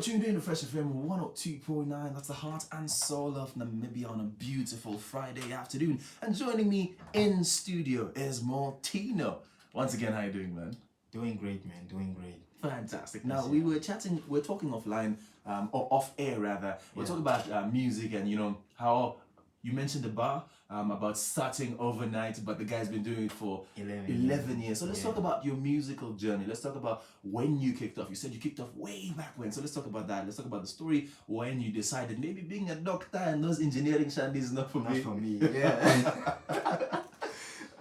Tuned in to Fresh FM 102.9. That's the heart and soul of Namibia on a beautiful Friday afternoon. And joining me in studio is Martino. Once again, how you doing, man? Doing great, man. Doing great. Fantastic. Now, we were talking offline, or off air rather. We're talking about music and, how you mentioned the bar about starting overnight, but the guy's been doing it for 11 years. So let's talk about your musical journey. Let's talk about when you kicked off. You said you kicked off way back when. So let's talk about that. Let's talk about the story when you decided maybe being a doctor and those engineering shandies is not for me. Not for me, yeah.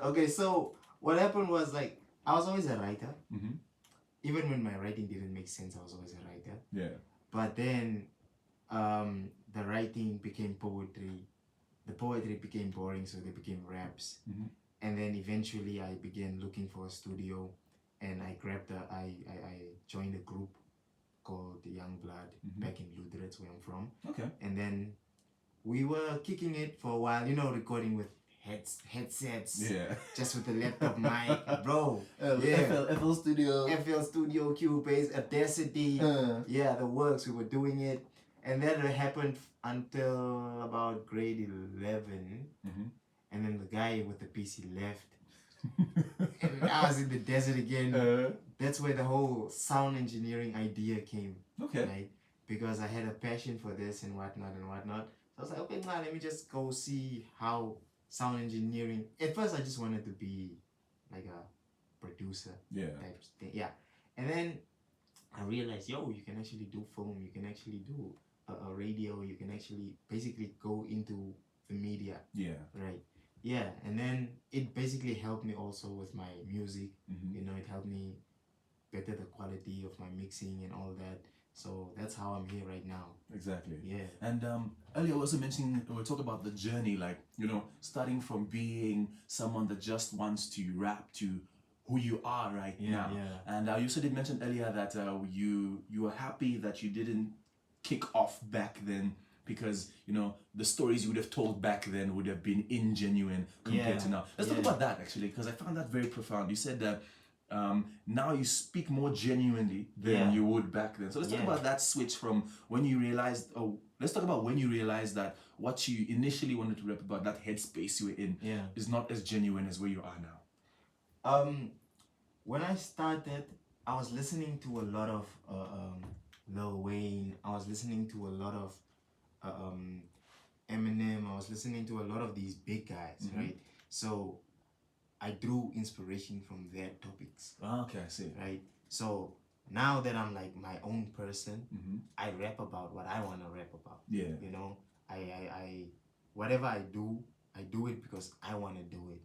Okay, so what happened was like, I was always a writer. Mm-hmm. Even when my writing didn't make sense, I was always a writer. Yeah. But then the writing became poetry. The poetry became boring, so they became raps. Mm-hmm. And then eventually I began looking for a studio, and I joined a group called the Young Blood back in Lutherets, where I'm from. Okay. And then we were kicking it for a while, recording with headsets. Yeah. Just with the laptop mic, bro. FL Studio. FL Studio, Cubase, Audacity. Yeah, the works. We were doing it. And then it happened until about grade 11. Mm-hmm. And then the guy with the PC left. And I was in the desert again. That's where the whole sound engineering idea came. Okay. Right? Because I had a passion for this and whatnot. So I was like, okay, now let me just go see how sound engineering. At first, I just wanted to be like a producer. Yeah. Type thing. Yeah. And then I realized, you can actually do film. You can actually do a radio. You can actually basically go into the media. Yeah. Right. Yeah. And then it basically helped me also with my music. Mm-hmm. It helped me better the quality of my mixing and all that. So that's how I'm here right now. Exactly. Yeah. And earlier I was also mentioning, we talked about the journey, like, starting from being someone that just wants to rap to who you are right now. Yeah. And you also did mention earlier that you were happy that you didn't kick off back then because, the stories you would have told back then would have been ingenuine compared to now. Let's talk about that actually, because I found that very profound. You said that now you speak more genuinely than you would back then. So let's talk about that switch from when you realized, let's talk about when you realized that what you initially wanted to rap about, that headspace you were in, is not as genuine as where you are now. When I started, I was listening to a lot of Lil Wayne. I was listening to a lot of Eminem. I was listening to a lot of these big guys, right? So I drew inspiration from their topics. Okay, I see. Right? So now that I'm like my own person, I rap about what I want to rap about. Yeah. I whatever I do it because I want to do it.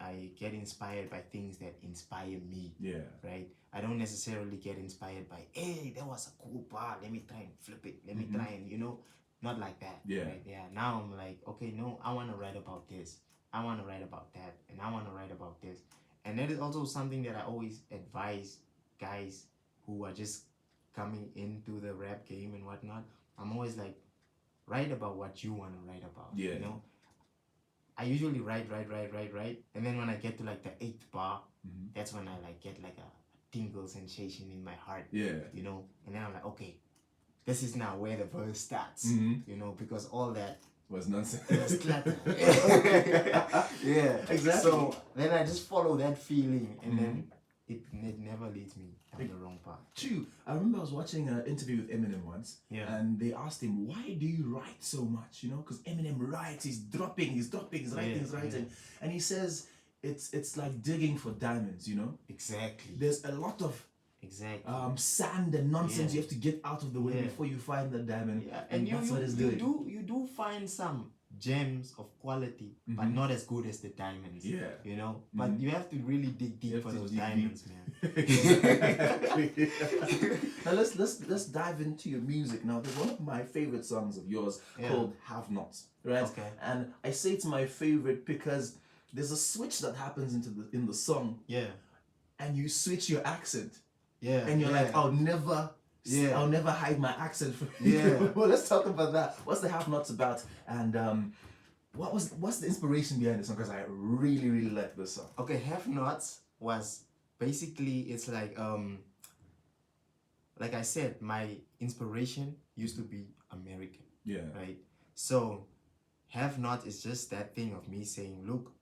I get inspired by things that inspire me. Yeah. Right? I don't necessarily get inspired by, hey, that was a cool bar. Let me try and flip it. Let me try and, not like that. Yeah. Right? Yeah. Now I'm like, okay, no, I want to write about this. I want to write about that, and I want to write about this. And that is also something that I always advise guys who are just coming into the rap game and whatnot. I'm always like, write about what you want to write about. Yeah. I usually write, and then when I get to like the 8th bar, that's when I like get like a tingle sensation in my heart. Yeah. And then I'm like, okay, this is now where the verse starts. Because all that was nonsense. It was clapping. Yeah, exactly. So then I just follow that feeling, and then it never leads me down the wrong path. True. I remember I was watching an interview with Eminem once, and they asked him, why do you write so much? Because Eminem writes, he's writing, he's writing. And he says, it's like digging for diamonds, Exactly. There's a lot of sand and nonsense you have to get out of the way before you find the diamond. Yeah. And that's what it's doing. You do find some gems of quality, but not as good as the diamonds. Yeah. But you have to really dig deep for those diamonds, man. Exactly. Now let's dive into your music now. There's one of my favorite songs of yours called Have Nots, right? Okay. And I say it's my favorite because there's a switch that happens in the song. Yeah. And you switch your accent. Yeah. And you're like, I'll never hide my accent from you. Yeah. Well, let's talk about that. What's the Have Nots about? And what's the inspiration behind the song? Because I really, really like this song. Okay, Have Nots was basically, it's like like I said, my inspiration used to be American, Yeah. right? So have not is just that thing of me saying, look,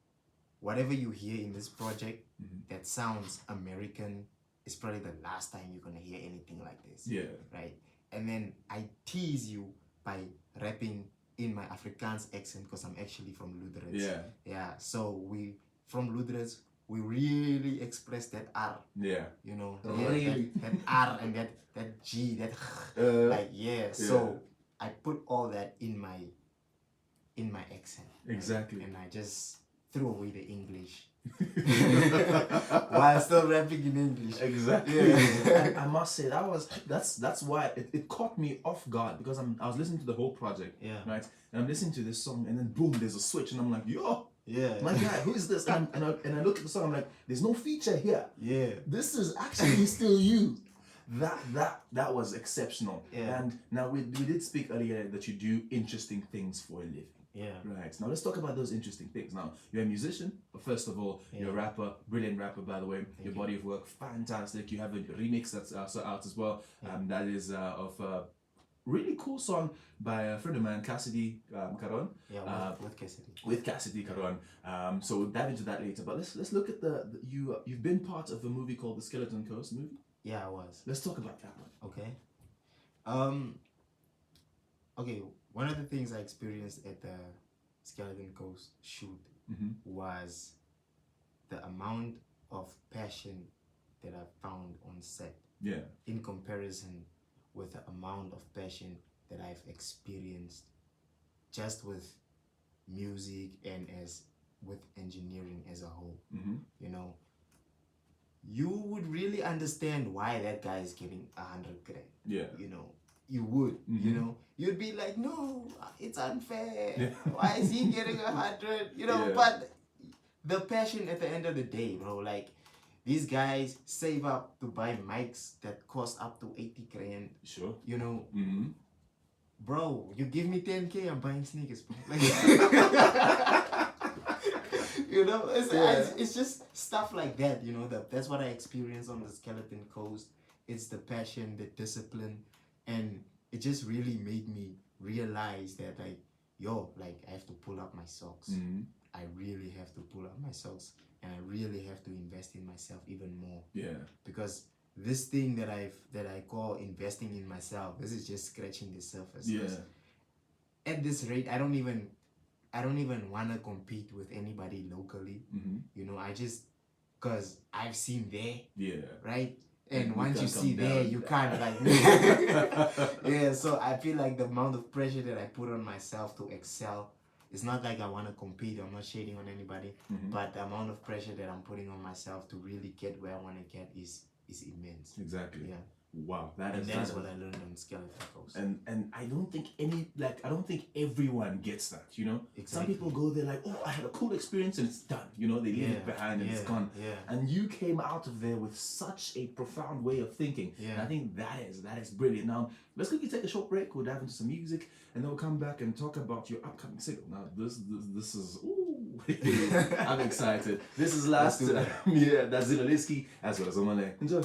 whatever you hear in this project that sounds American is probably the last time you're gonna hear anything like this. Yeah. Right? And then I tease you by rapping in my Afrikaans accent because I'm actually from Lutherans. Yeah. Yeah. So we from Lutherans we really express that R. Yeah. You know, Really? that R and that G, that like yeah. So I put all that in my accent. Exactly. Right? And I just threw away the English while still rapping in English. Exactly. Yeah. I must say that's why it caught me off guard because I was listening to the whole project. Yeah. Right. And I'm listening to this song and then boom, there's a switch and I'm like, yo, Yeah. my guy, who is this? And I look at the song, I'm like, there's no feature here. Yeah. This is actually still you. That was exceptional. Yeah. And now we did speak earlier that you do interesting things for a living. Yeah. Right. Now let's talk about those interesting things. Now you're a musician, but first of all, you're a rapper, brilliant rapper by the way. Your body of work, fantastic. You have a remix that's also out as well. That is of a really cool song by a friend of mine, Cassidy Caron. Yeah, with Cassidy. With Cassidy Caron. So we'll dive into that later. But let's look at you've been part of a movie called the Skeleton Coast movie. Yeah, I was. Let's talk about that one. Okay. Okay, one of the things I experienced at the Skeleton Coast shoot was the amount of passion that I found on set. Yeah. In comparison with the amount of passion that I've experienced just with music and with engineering as a whole. You know, you would really understand why that guy is getting 100 grand. Yeah. You know, you would, you know, you'd be like, no, it's unfair. Yeah. Why is he getting 100? You know, but the passion at the end of the day, bro, like these guys save up to buy mics that cost up to 80 grand. Sure. You know, bro, you give me 10K, I'm buying sneakers, bro. Like, you know, it's just stuff like that, you know, that's what I experienced on the Skeleton Coast. It's the passion, the discipline, and it just really made me realize that, like, yo, like, I have to pull up my socks. I really have to pull up my socks, and I really have to invest in myself even more. Yeah. Because this thing that I call investing in myself, this is just scratching the surface. Yeah. At this rate, I don't even want to compete with anybody locally. You know, because I've seen there. Yeah. Right? And once you see there, you can't like yeah, so I feel like the amount of pressure that I put on myself to excel, it's not like I want to compete, I'm not shading on anybody, but the amount of pressure that I'm putting on myself to really get where I want to get is immense. Exactly. Yeah. Wow, that is what I learned on Skeleton Coast. And I don't think everyone gets that, you know? Exactly. Some people go there like, oh, I had a cool experience and it's done. You know, they leave it behind and it's gone. Yeah. And you came out of there with such a profound way of thinking. Yeah. And I think that is brilliant. Now, let's quickly take a short break. We'll dive into some music and then we'll come back and talk about your upcoming single. Now, this is, ooh, I'm excited. This is last, that's Zinaliski as well as Omale. Enjoy.